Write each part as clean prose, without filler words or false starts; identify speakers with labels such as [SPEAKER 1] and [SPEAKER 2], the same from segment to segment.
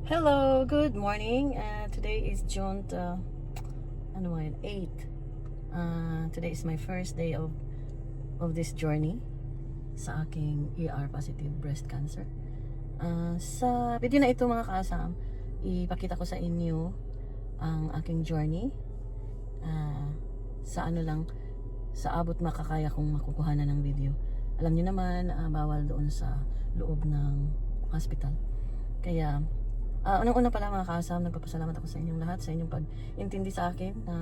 [SPEAKER 1] Hello, good morning. Today is June 8. Today is my first day of this journey sa aking ER positive breast cancer. Sa video na ito mga kaasam, ipakita ko sa inyo ang aking journey. Sa abot makakaya kong makukuha na ng video. Alam niyo naman, bawal doon sa loob ng hospital. Kaya unang-una pala mga kaasam, nagpapasalamat ako sa inyong lahat, sa inyong pag-intindi sa akin na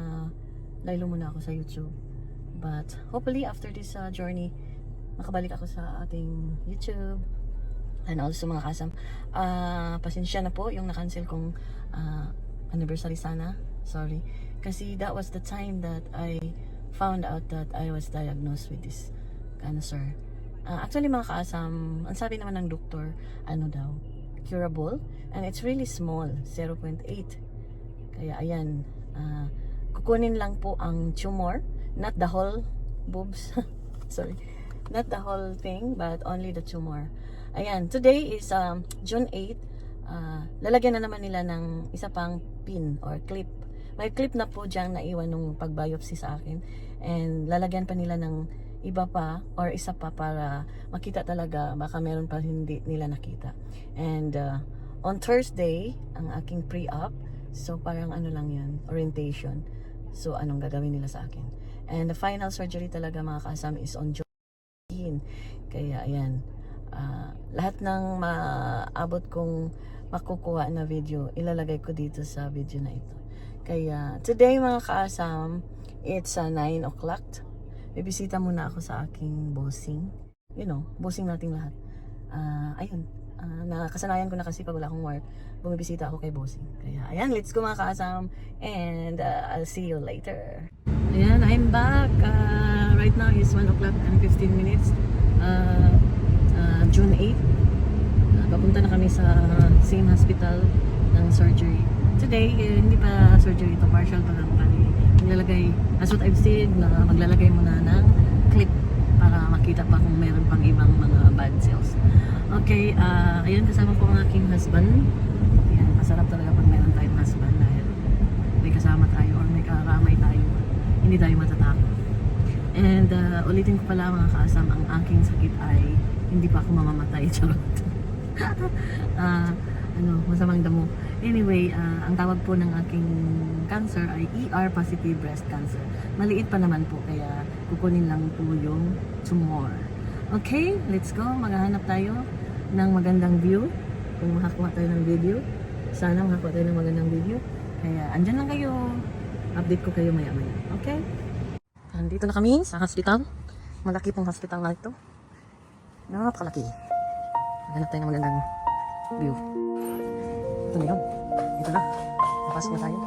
[SPEAKER 1] laylo muna ako sa YouTube. But hopefully after this journey, makabalik ako sa ating YouTube. And also mga kaasam, pasensya na po yung na-cancel kong anniversary sana. Sorry. Kasi that was the time that I found out that I was diagnosed with this cancer. Actually mga kaasam, ang sabi naman ng doktor, curable, and it's really small, 0.8. Kaya ayan, kukunin lang po ang tumor, not the whole boobs. Sorry, not the whole thing, but only the tumor. Ayan, today is June 8. Lalagyan na naman nila ng isa pang pin or clip. May clip na po diyang naiwan nung pag-biopsy sa akin, and lalagyan pa nila ng iba pa or isa pa para makita talaga, baka meron pa hindi nila nakita. And on Thursday ang aking pre-op, so parang lang yan, orientation. So anong gagawin nila sa akin, and the final surgery talaga mga kaasam is on June 15. Kaya ayan, lahat ng maabot kong makukuha na video, ilalagay ko dito sa video na ito. Kaya today mga kaasam, it's 9 o'clock. Bibisita muna ako sa aking bossing. Bossing nating lahat. Ayun. Nakasanayan ko na kasi pag wala akong work, bumibisita ako kay bossing. Kaya ayan, let's go mga kaasam. And I'll see you later. Ayan, I'm back. Right now is 1 o'clock and 15 minutes. June 8. Papunta na kami sa same hospital ng surgery. Today, hindi pa surgery ito. Partial pa lang kami. Maglalagay, as what I've said, na maglalagay muna ng clip para makita pa kung meron pang ibang mga bad cells. Okay, ayun, kasama po ang aking husband. Ayan, masarap talaga pag meron tayong husband dahil may kasama tayo or may karamay tayo. Hindi tayo matatakot. And ulitin ko pala mga kaasam, ang aking sakit ay hindi pa ako mamamatay. Charot. Masamang damo. Anyway, ang tawag po ng aking cancer ay ER positive breast cancer. Maliit pa naman po, kaya kukunin lang po yung tumor. Okay, let's go. Maghahanap tayo ng magandang view. Kung makakuha tayo ng video, sana makakuha tayo ng magandang video. Kaya andyan lang kayo. Update ko kayo maya-maya. Okay? Nandito na kami sa hospital. Malaki pong hospital na ito. Napakalaki. Maghanap tayo ng magandang view. Ito na yun. Ito na. Napasok na tayo.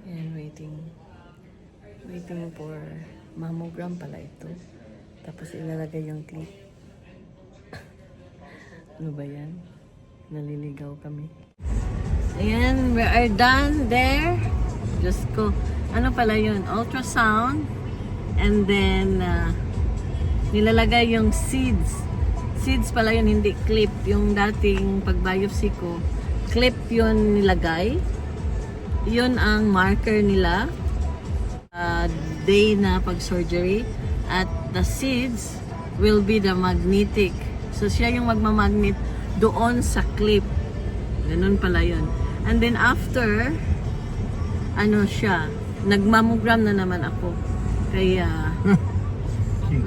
[SPEAKER 1] And waiting for mammogram pala ito. Tapos ilalagay yung clip. Ano ba yan? Naliligaw kami. Ayan, we are done there. Diyos ko. Ano pala yun? Ultrasound. And then, nilalagay yung seeds. Seeds pala yun, hindi clip. Yung dating pag-biopsy ko, clip yun nilagay. Yun ang marker nila. Day na pag-surgery. At the seeds will be the magnetic. So, siya yung magmamagnet doon sa clip. Ganun pala yun. And then after, nagmammogram na naman ako. Kaya,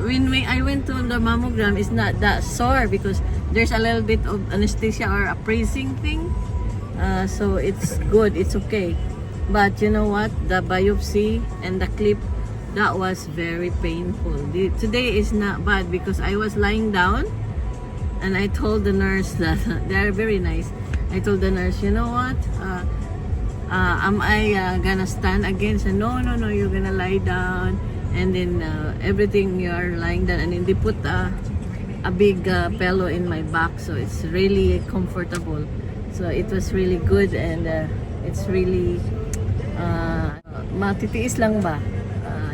[SPEAKER 1] when I went to the mammogram, it's not that sore because there's a little bit of anesthesia or a bracing thing. So it's good, it's okay. But you know what? The biopsy and the clip, that was very painful. Today is not bad because I was lying down and I told the nurse that they're very nice. I told the nurse, you know what? Am I gonna stand again? So, no, you're gonna lie down. And then everything, you're lying down. And then they put a big pillow in my back. So it's really comfortable. So it was really good. And it's really matitiis lang ba?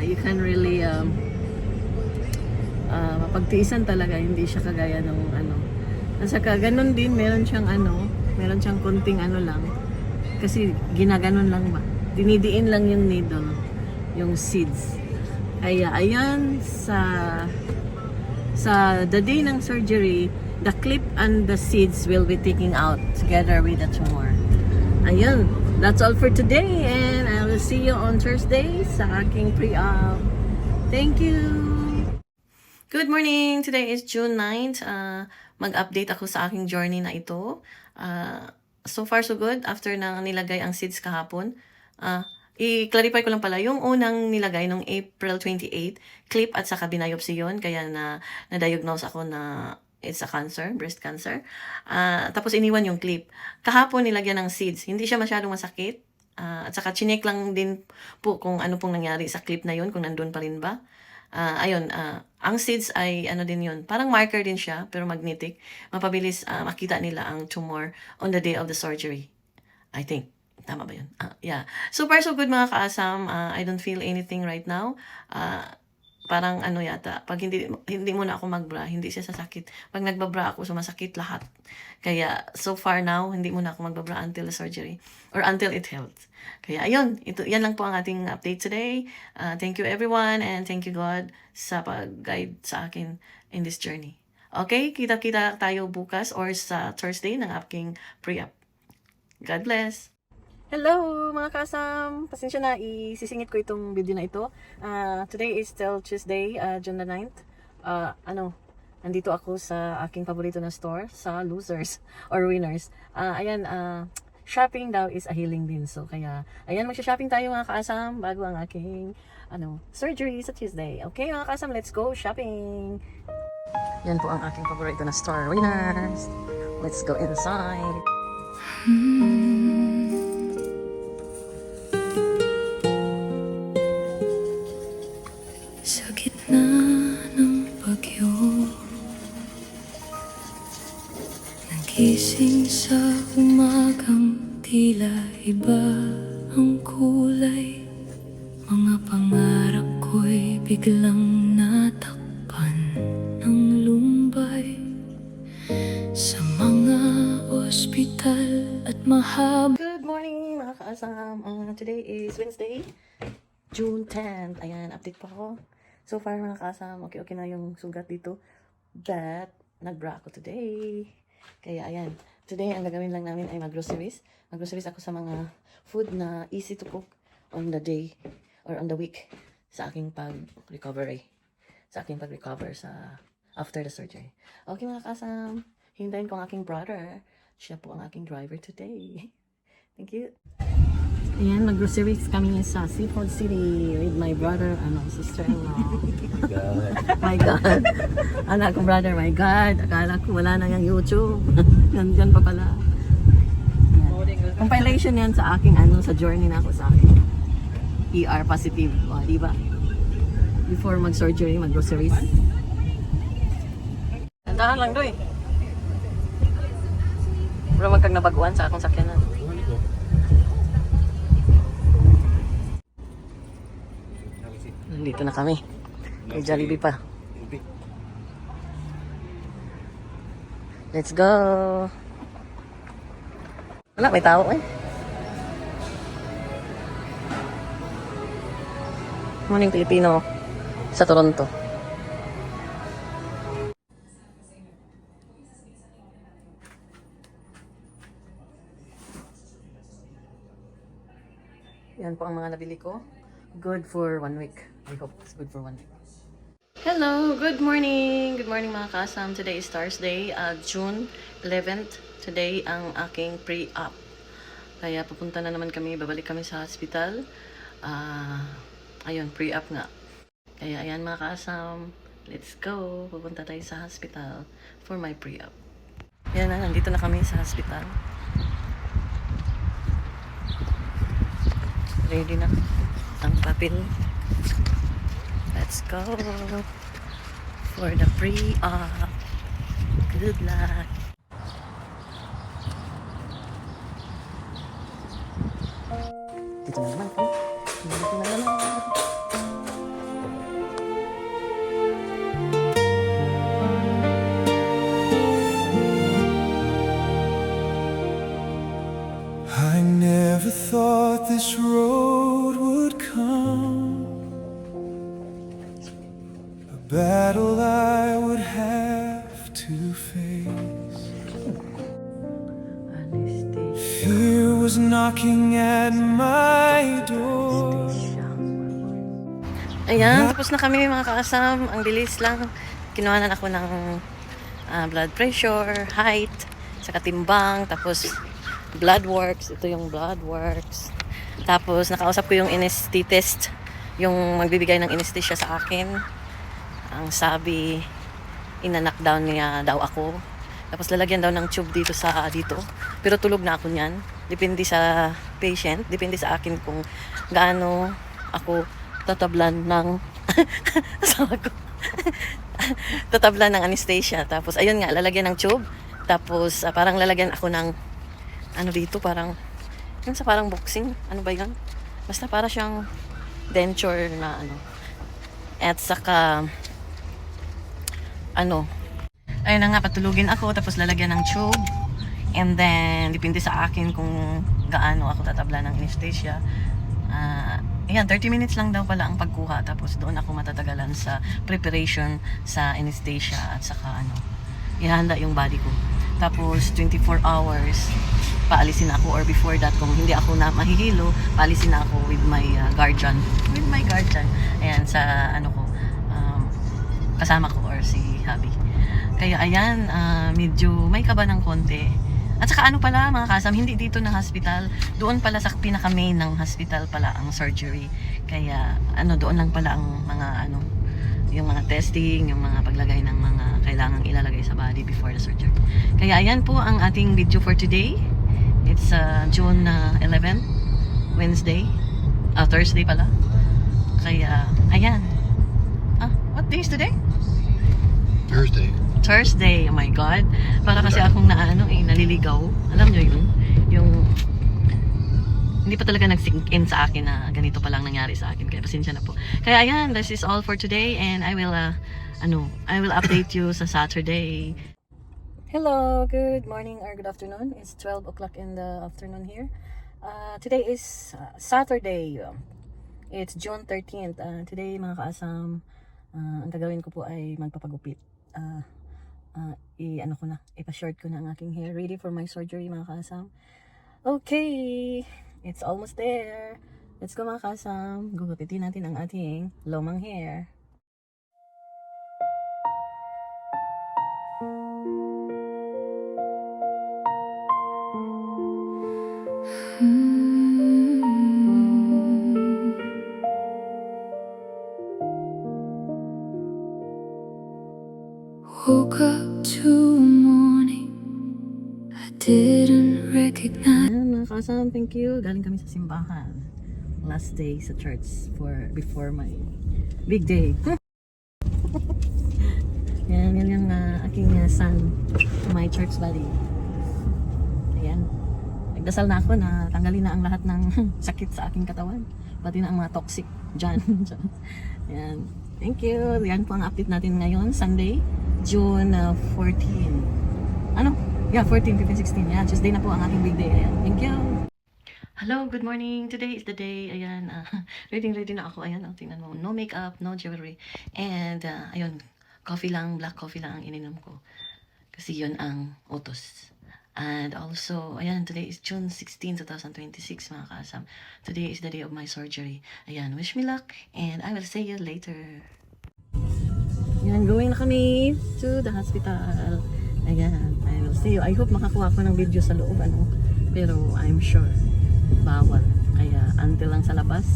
[SPEAKER 1] You can really mapagtiisan talaga, hindi siya kagaya ng ano. At saka ganun din, meron siyang konting ano lang. Kasi ginaganon lang ba? Dinidiin lang yung needle, yung seeds. Kaya ayan, sa the day ng surgery, the clip and the seeds will be taken out together with the tumor. Ayun, that's all for today, and I will see you on Thursday sa aking pre-op. Thank you! Good morning! Today is June 9th. Mag-update ako sa aking journey na ito. So far so good. After na nilagay ang seeds kahapon, i-clarify ko lang pala, yung unang nilagay nung April 28, clip at saka biopsy yun, kaya na-diagnose ako na it's a cancer, breast cancer. Tapos iniwan yung clip. Kahapon nilagyan ng seeds, hindi siya masyadong masakit. At saka chinek lang din po kung ano pong nangyari sa clip na yun, kung nandun pa rin ba. Ang seeds ay ano din yun, parang marker din siya, pero magnetic. Mapabilis makita nila ang tumor on the day of the surgery. I think. Tama ba yun? Yeah. So far so good mga kaasam. I don't feel anything right now. Parang ano yata, pag hindi muna ako magbra, hindi siya sasakit. Pag nagbabra ako, sumasakit lahat. Kaya so far now, hindi muna ako magbabra until the surgery or until it heals. Kaya ayun, yan lang po ang ating update today. Thank you everyone, and thank you God sa pag-guide sa akin in this journey. Okay, kita-kita tayo bukas or sa Thursday ng aking pre-op. God bless! Hello mga kasam! Pasensya na, isisingit ko itong video na ito. Today is still Tuesday, June the 9th. Nandito ako sa aking paborito na store, sa Losers or Winners. Shopping daw is a healing din. So kaya, ayan, magsha-shopping tayo mga kasam bago ang aking surgery sa Tuesday. Okay mga kasam, let's go shopping! Yan po ang aking paborito na store, Winners. Let's go inside.
[SPEAKER 2] Sa gitna ng bagyo, nagising sa umagang tila iba ang kulay. Mga pangarap ko'y biglang natakpan ng lumbay. Sa mga ospital at mahaba.
[SPEAKER 1] Good morning mga kaasam. Today is Wednesday, June 10th. Ayan, update pa ako. So far mga kasam, okay na yung sugat dito. But, nag-bra ako today. Kaya ayan, today ang gagawin lang namin ay mag-groceries. Mag-groceries ako sa mga food na easy to cook on the day or on the week sa aking pag-recovery. Sa aking pag-recover sa after the surgery. Okay mga kasam, hintayin ko ang aking brother. Siya po ang aking driver today. Thank you. Ayan, mag-groceries kami sa Seafood City with my brother and my sister-in-law. My God. Anak ko brother, my God. Akala ko wala na yung YouTube. Nandyan pa pala. Ayan. Compilation yan sa aking sa journey na ako sa akin. ER positive. O, diba? Before mag-surgery, mag-groceries. Tandahan lang doy. Bro, magkag nabaguan sa akong sakyanan. Nandito na kami. May Jollibee pa. Let's go! Wala, may tao eh. Morning Pilipino sa Toronto. Yan po ang mga nabili ko. Good for 1 week. I hope it's good for 1 week. Hello! Good morning! Good morning mga kasam. Today is Thursday, June 11th. Today ang aking pre-op. Kaya pupunta na naman kami, babalik kami sa hospital. Ayun, pre-op nga. Kaya ayan mga kasam, let's go! Pupunta tayo sa hospital for my pre-op. Ayan na, nandito na kami sa hospital. Ready na ang papel. Let's go for the pre-op. Good luck. Dito na naman kami Dito na naman.
[SPEAKER 3] I never thought this road would come, a battle I would have to face. Fear was knocking at my door.
[SPEAKER 1] Ayan, tapos na kami mga kaasam. Ang bilis lang. Kinuhanan ako ng blood pressure, height, saka timbang, tapos blood works. Ito yung blood works. Tapos nakausap ko yung anesthetist, yung magbibigay ng anesthesia sa akin. Ang sabi, inanak down niya daw ako. Tapos lalagyan daw ng tube dito sa dito. Pero tulog na ako niyan. Depende sa patient, depende sa akin kung gaano ako tatablan ng asawa ko. Tatablan ng anesthesia. Tapos ayun nga, lalagyan ng tube. Tapos parang lalagyan ako ng ano dito, parang yung sa parang boxing. Ano ba yun? Basta para siyang denture na ano. At saka ano, ayun na nga, patulugin ako. Tapos lalagyan ng tube. And then, depende sa akin kung gaano ako tatablan ng anesthesia. Ayan, 30 minutes lang daw pala ang pagkuha. Tapos doon ako matatagalan sa preparation sa anesthesia at saka ano, ihanda yung body ko. Tapos 24 hours paalisin ako, or before that kung hindi ako na mahihilo, paalisin na ako with my guardian. With my guardian. Ayan, sa ano ko, kasama ko or si hubby. Kaya ayan, medyo may kaba ng konti. At saka ano pala mga kasam, hindi dito na hospital. Doon pala sa pinaka-main ng hospital pala ang surgery. Kaya ano, doon lang pala ang mga ano, yung mga testing, yung mga paglagay ng mga kailangang ilalagay sa body before the surgery. Kaya ayan po ang ating video for today. It's June 11, Wednesday. Thursday pala. Kaya ayan. What day is today? Thursday, oh my God. Para kasi akong naliligaw. Alam nyo yun? Yung hindi pa talaga nag-sink in sa akin na ganito pa lang nangyari sa akin. Kaya pasensya na po. Kaya ayan, this is all for today, and I will update you sa Saturday. Hello, good morning or good afternoon. It's 12 o'clock in the afternoon here. Today is Saturday. It's June 13th. Today mga kaasam, ang gagawin ko po ay magpapagupit. Ipa-short ko na ang aking hair. Ready for my surgery mga kasam. Okay, it's almost there. Let's go mga kasam. Gugupitin natin ang ating lumang hair.
[SPEAKER 2] Woke up to a morning I didn't recognize.
[SPEAKER 1] Ayan mga kasam, thank you. Galing kami sa simbahan. Last day sa church before my big day. Yan yung aking son to my church body. Ayan. Nagdasal na ako na tanggalin na ang lahat ng sakit sa aking katawan. Pati na ang mga toxic dyan. Ayan. Thank you. Yan po ang update natin ngayon. Sunday, June 14. 14, 15, 16. Yan. Tuesday na po ang aking big day. Ayan. Thank you. Hello, good morning. Today is the day. Ayan. Ready na ako. Ayan. Tingnan mo. No makeup, no jewelry. And, ayun. Coffee lang, black coffee lang ang ininom ko. Kasi yun ang utos. And also, ayan, today is June 16, 2026, mga kasam. Today is the day of my surgery. Ayan, wish me luck, and I will see you later. Ayan, going na kami to the hospital. Ayan, I will see you. I hope makakuha ko ng video sa loob, pero I'm sure, bawal. Kaya, until lang sa labas.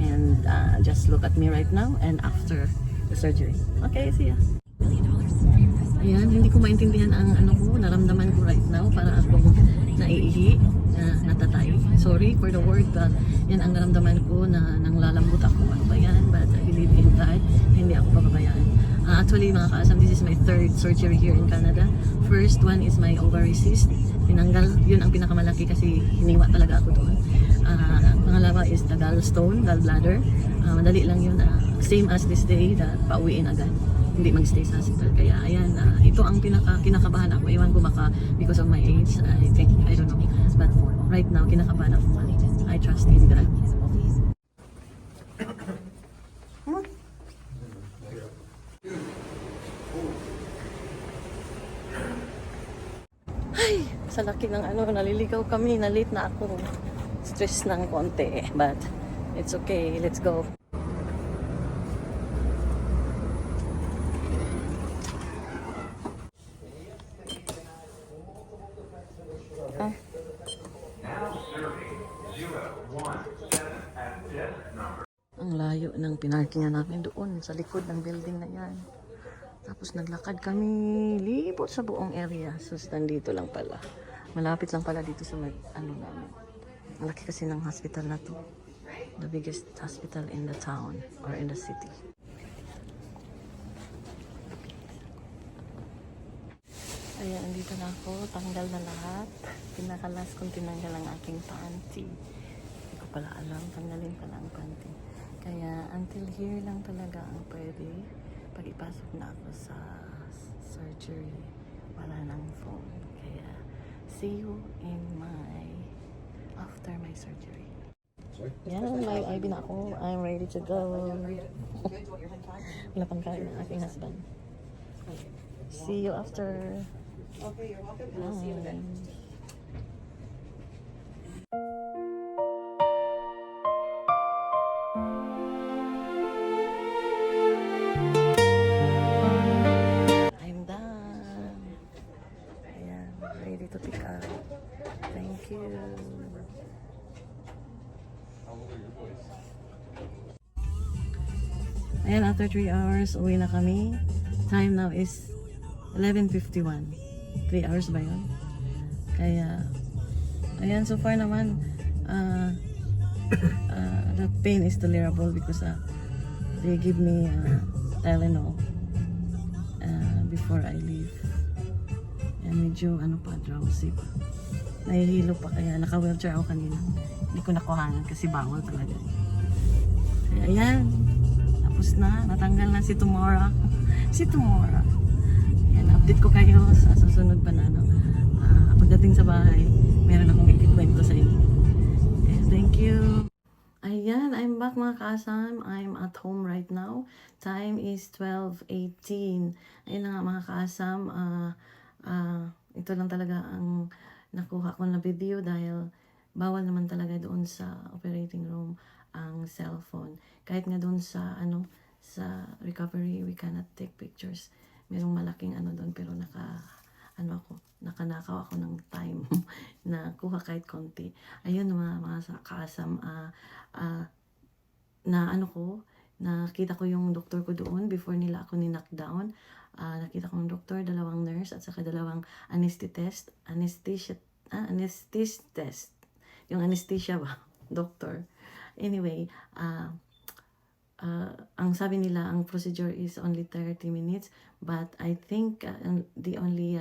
[SPEAKER 1] And just look at me right now, and after the surgery. Okay, see ya. Ayan, hindi ko maintindihan ang naramdaman ko right now. Para akong naiihi, natatay. Sorry for the word, but yan ang naramdaman ko na nanglalambot ako. Ano ba yan? But I believe in God na hindi ako papabayaan. Actually, mga kaasam, this is my third surgery here in Canada. First one is my ovary cyst. Tinanggal, yun ang pinakamalaki kasi hiniwa talaga ako doon. Pangalawa is the gallstone, gallbladder. Madali lang yun. Same as this day, pauwiin agad. Hindi magstay sa hospital. Kaya ayan, ito ang kinakabahan ako. Iwan ko baka because of my age, I think, I don't know. But right now, kinakabahan ako. I trust in God. Ay, sa laki ng naliligaw kami, na late na ako. Stress ng konti, but it's okay, let's go. Ah. Ang layo ng pinarkingan namin doon sa likod ng building na yan. Tapos naglakad kami libot sa buong area. So, nandito lang pala. Malapit lang pala dito sa namin. Malaki kasi ng hospital na to. The biggest hospital in the town or in the city. Ayan, andito na ako. Tanggal na lahat. Pinakalas kong tinanggal ang aking panty. Hindi ko pala alam. Tanggalin pala ang panty. Kaya until here lang talaga ang pwede. Pag ipasok na ako sa surgery, wala nang phone. Kaya see you in after my surgery. Yan, may IV na ako. I'm ready to go. Wala pang kain ng aking husband. See you after.
[SPEAKER 4] Okay, you're welcome. We'll see you then.
[SPEAKER 1] I'm done. Ayan, ready to pick up. Thank you. Ayan, after 3 hours, uwi na kami. Time now is 11:51. 3 hours ba yun? Kaya, ayan, so far naman, the pain is tolerable because they give me Tylenol before I leave. Ayan, medyo drowsy pa. Nahihilo pa, kaya naka-wheelchair ako kanina. Hindi ko nakuhanan kasi bawal talaga. Kaya ayan, tapos na, natanggal na si Tomorrow. Si Tomorrow. Ayan, update ko kayo sa susunod pa na pagdating sa bahay, meron akong ikikwento sa inyo. Okay, thank you. Ayan, I'm back mga kaasam. I'm at home right now. Time is 12:18. Ayun na nga mga kaasam. Ito lang talaga ang nakuha ko na video dahil bawal naman talaga doon sa operating room ang cellphone. Kahit nga doon sa sa recovery, we cannot take pictures. Merong malaking doon pero nakanakaw ako ng time na kuha kahit konti. Ayun mga kaasam, nakita ko yung doktor ko doon before nila ako ni-knockdown. Nakita ko yung doktor, 2 nurse at saka 2 anesthetist. Yung anesthesia ba? Doktor. Anyway, ang sabi nila, ang procedure is only 30 minutes. But I think they only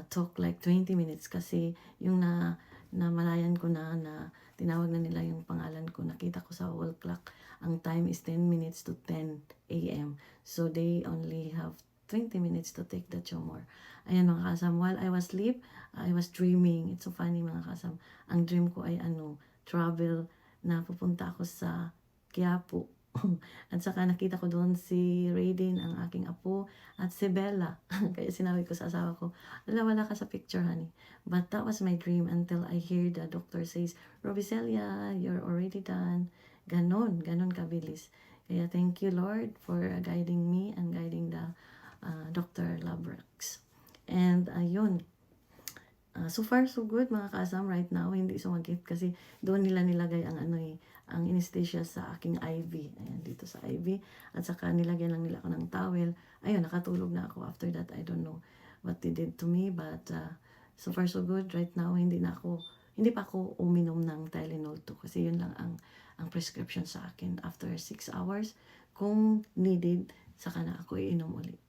[SPEAKER 1] took like 20 minutes kasi yung namalayan ko na tinawag na nila yung pangalan ko. Nakita ko sa wall clock. Ang time is 10 minutes to 10 a.m. So they only have 20 minutes to take the tumor. Ayan mga kasam, while I was asleep, I was dreaming. It's so funny mga kasam. Ang dream ko ay travel na pupunta ako sa Quiapo. At saka nakita ko doon si Raiden, ang aking apo, at si Bella. Kaya sinabi ko sa asawa ko, wala ka sa picture, honey. But that was my dream until I hear the doctor says, Robicelia, you're already done. Ganon kabilis. Kaya thank you, Lord, for guiding me and guiding the Dr. Labrex. And ayun, so far so good mga kasam right now. Hindi sumakit kasi doon nila nilagay ang ang anesthesia sa aking IV. Ayan, dito sa IV. At saka nilagyan lang nila ako ng towel. Ayun, nakatulog na ako. After that, I don't know what they did to me. But so far so good. Right now, hindi pa ako uminom ng Tylenol 2. Kasi yun lang ang prescription sa akin. After 6 hours, kung needed, saka na ako iinom ulit.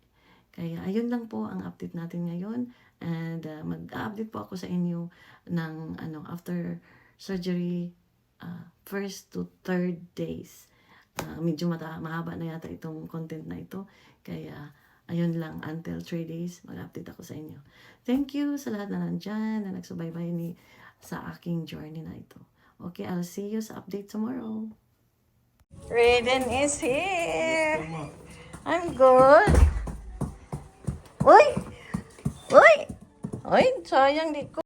[SPEAKER 1] Kaya ayun lang po ang update natin ngayon. And mag-update po ako sa inyo ng after surgery first to third days. Medyo mahaba na yata itong content na ito. Kaya, ayun lang, until 3 days, mag-update ako sa inyo. Thank you sa lahat na nandyan, na nagsubaybay sa aking journey na ito. Okay, I'll see you sa update tomorrow. Raiden is here! I'm good! Uy! Uy! Uy, sayang di ko.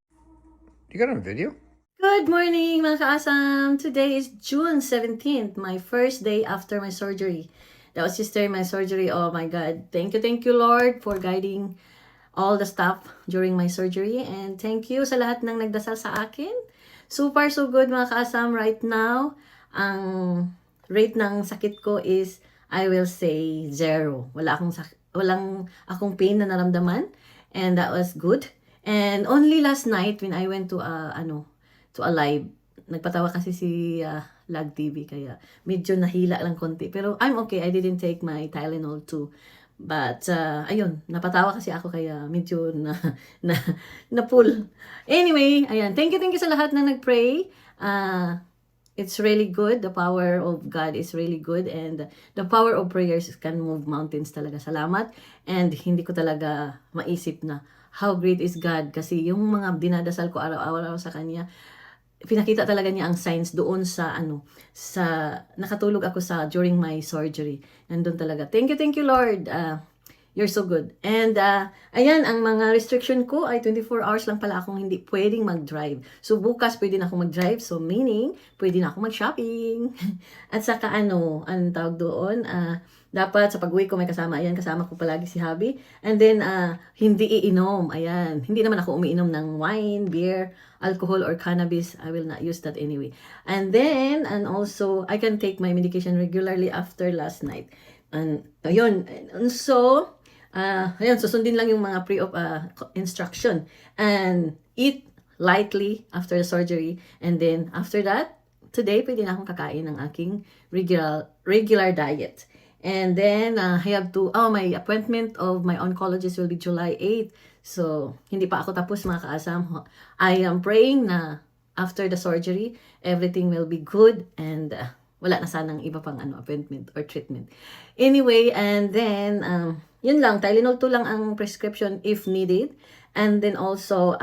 [SPEAKER 5] You got on video?
[SPEAKER 1] Good morning, mga kaasam! Today is June 17th, my first day after my surgery. That was yesterday, my surgery. Oh my God. Thank you, Lord, for guiding all the stuff during my surgery. And thank you sa lahat ng nagdasal sa akin. Super, so good, mga kaasam. Right now, ang rate ng sakit ko is, I will say, 0. Walang akong pain na naramdaman. And that was good. And only last night, when I went to a live, nagpatawa kasi si Lag TV, kaya medyo nahila lang konti. Pero I'm okay, I didn't take my Tylenol too. But, ayun, napatawa kasi ako, kaya medyo na pull. Anyway, ayan, thank you sa lahat na nagpray. It's really good. The power of God is really good. And the power of prayers can move mountains talaga. Salamat. And hindi ko talaga maisip na how great is God. Kasi yung mga dinadasal ko araw-araw sa Kanya, pinakita talaga niya ang signs doon sa nakatulog ako during my surgery. Nandun talaga. Thank you, Lord. You're so good. And, ayan, ang mga restriction ko ay 24 hours lang pala akong hindi pwedeng mag-drive. So, bukas pwede na akong mag-drive. So, meaning, pwede na akong mag-shopping. At saka, anong tawag doon? Dapat sa pag-uwi ko may kasama. Ayan, kasama ko palagi si hubby. And then, hindi iinom. Ayan, hindi naman ako umiinom ng wine, beer, alcohol, or cannabis. I will not use that anyway. And then, and also, I can take my medication regularly after last night. And, ayun. And so, ayun, susundin lang yung mga pre-op instruction. And eat lightly after the surgery. And then, after that, today, pwede na akong kakain ng aking regular diet. And then, I have my appointment of my oncologist will be July 8. So, hindi pa ako tapos, mga kaasam. I am praying na after the surgery, everything will be good and wala na sanang iba pang appointment or treatment. Anyway, and then, yun lang, Tylenol 2 lang ang prescription if needed. And then also,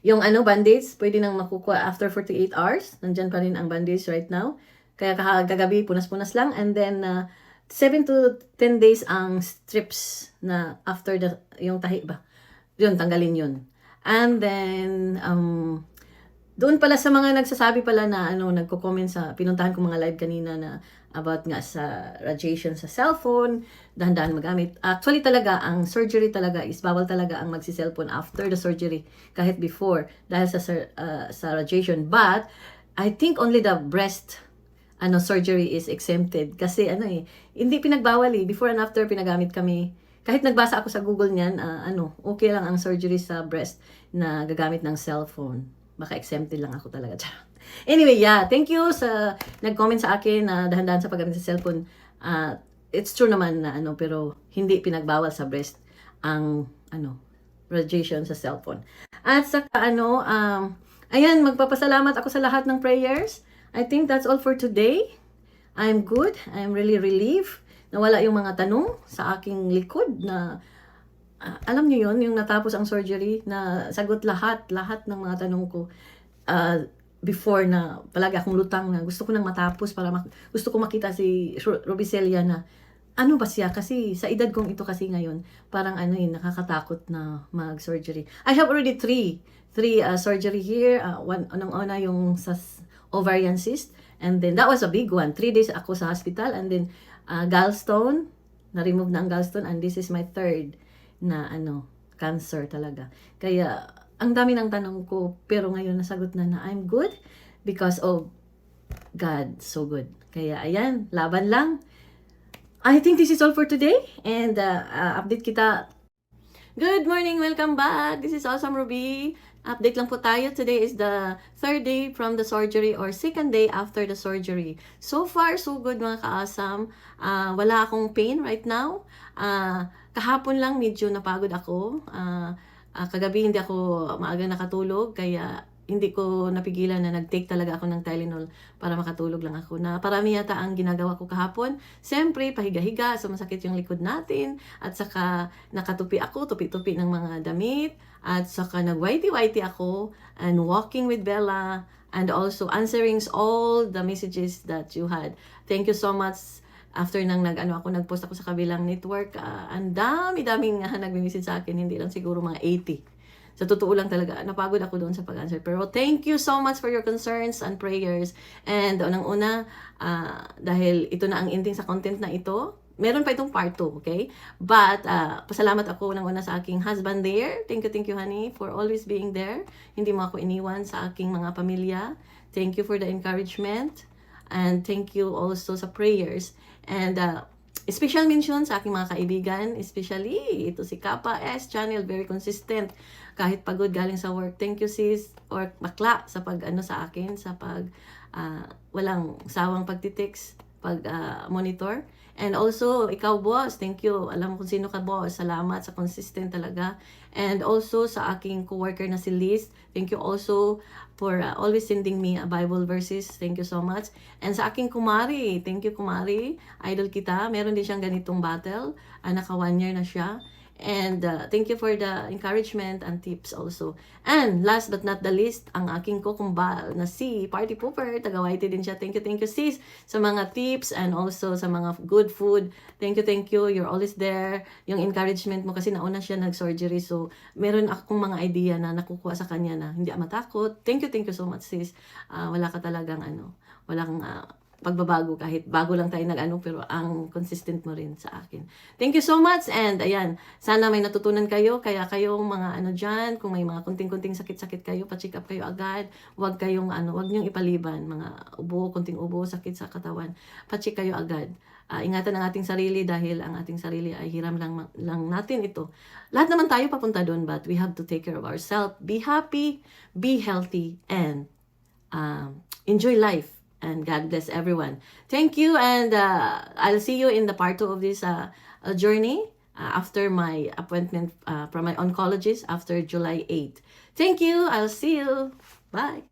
[SPEAKER 1] yung band-aids, pwede nang makukuha after 48 hours. Nandyan pa rin ang band-aids right now. Kaya kagabi, punas-punas lang. And then, 7 to 10 days ang strips na after yung tahi ba? Yun, tanggalin yun. And then, doon pala sa mga nagsasabi pala na nagko-comment pinuntahan ko mga live kanina na about nga sa radiation sa cellphone, dahan-dahan magamit. Actually talaga, ang surgery talaga is bawal talaga ang magsi-cellphone after the surgery, kahit before, dahil sa radiation. But, I think only the breast surgery is exempted. Kasi hindi pinagbawal before and after pinagamit kami. Kahit nagbasa ako sa Google niyan, okay lang ang surgery sa breast na gagamit ng cellphone. Baka exempted lang ako talaga. Anyway, yeah, thank you sa nag-comment sa akin na dahan-dahan sa paggamit sa cellphone. It's true naman na pero hindi pinagbawal sa breast ang radiation sa cellphone. At saka ayan, magpapasalamat ako sa lahat ng prayers. I think that's all for today. I'm good. I'm really relieved. Nawala yung mga tanong sa aking likod na alam niyo yon, yung natapos ang surgery na sagot lahat ng mga tanong ko before na palagi akong lutang na gusto ko nang matapos para gusto ko makita si Robicelia na ano ba siya, kasi sa edad kong ito kasi ngayon parang nakakatakot na mag-surgery. I have already three surgery here. Una yung sa ovarian cyst, and then that was a big one. 3 days ako sa hospital, and then gallstone, na-remove na ang gallstone, and this is my third na cancer talaga. Kaya ang dami ng tanong ko, pero ngayon nasagot na I'm good because of God, so good. Kaya ayan, laban lang. I think this is all for today, and update kita. Good morning, welcome back. This is Awesome Ruby. Update lang po tayo. Today is the third day from the surgery or second day after the surgery. So far, so good, mga kaasam. Wala akong pain right now. Kahapon lang medyo napagod ako. Kagabi hindi ako maaga nakatulog, kaya hindi ko napigilan na nag-take talaga ako ng Tylenol para makatulog lang ako. Na parami yata ang ginagawa ko kahapon. Siyempre, pahiga-higa, sumasakit yung likod natin. At saka nakatupi ako, tupi-tupi ng mga damit. At saka nag-whitey-whitey ako and walking with Bella. And also answering all the messages that you had. Thank you so much. After nagpost ako sa kabilang network, ang dami-daming nagme-message sa akin, hindi lang siguro mga 80. Sa totoo lang talaga, napagod ako doon sa pag-answer. Pero thank you so much for your concerns and prayers. And unang-una, dahil ito na ang ending sa content na ito, meron pa itong part 2, okay? But, pasalamat ako unang-una sa aking husband there. Thank you, honey, for always being there. Hindi mo ako iniwan sa aking mga pamilya. Thank you for the encouragement. And thank you also sa prayers. And, special mention sa aking mga kaibigan, especially ito si Kappa S channel, very consistent. Kahit pagod galing sa work. Thank you sis, or bakla sa sa akin, sa walang sawang pagtitext, monitor. And also, ikaw boss, thank you. Alam mo kung sino ka boss. Salamat sa consistent talaga. And also sa aking coworker na si Liz, thank you also for always sending me Bible verses. Thank you so much. And sa aking kumari, thank you kumari. Idol kita. Meron din siyang ganitong battle. Naka 1 year na siya. And thank you for the encouragement and tips also. And last but not the least, ang aking kukumbal na si Party Pooper, taga-YT din siya. Thank you sis sa mga tips and also sa mga good food. Thank you. You're always there. Yung encouragement mo kasi nauna siya nag-surgery. So, meron akong mga idea na nakukuha sa kanya na hindi matakot. Thank you so much sis. Wala ka talagang walang pagbabago kahit bago lang tayo pero ang consistent mo rin sa akin. Thank you so much and ayan, sana may natutunan kayo, kaya kayong mga dyan, kung may mga kunting-kunting sakit-sakit kayo, pa-check up kayo agad, wag niyong ipaliban, mga ubo, kunting ubo, sakit sa katawan, pa-check kayo agad. Ingatan ang ating sarili dahil ang ating sarili ay hiram lang natin ito. Lahat naman tayo papunta doon, but we have to take care of ourselves. Be happy, be healthy, and enjoy life. And God bless everyone. Thank you, and I'll see you in the part 2 of this journey after my appointment from my oncologist after July 8. Thank you. I'll see you. Bye.